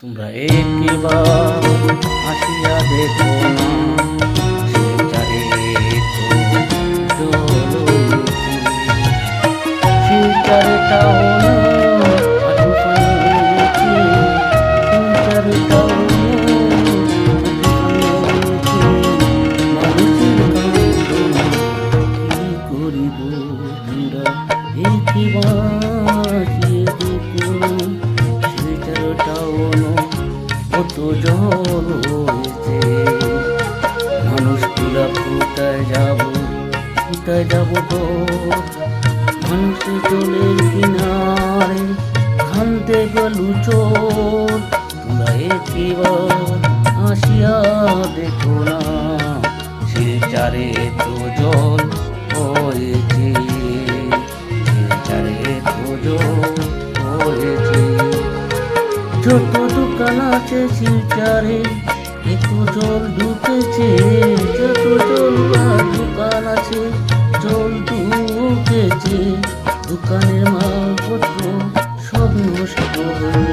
তোমরা একবার আসিয়া দেখো না, শিলচরে তো জ্বলতি। শিলচরে টাউন আজু পাইছি, শিলচরে টাউন মানুষের কান্দন কি করিব তোমরা একবার দেখো না। শিলচর টাউন কত জল হয়েছে, মানুষ তুলা কোথায় যাব তো মানুষের জলের কিনারে খানতে গেল চোর। তোমরা একবার আসিয়া দেখো না, শিলচরে তো জল হয়েছে, শিলচরে তো জল হয়েছে। যত দোকান আছে শিলচরে এত জল ঢুকেছে, যত দোকান আছে জল ঢুকেছে, দোকানের মালপত্র সব নষ্ট হয়ে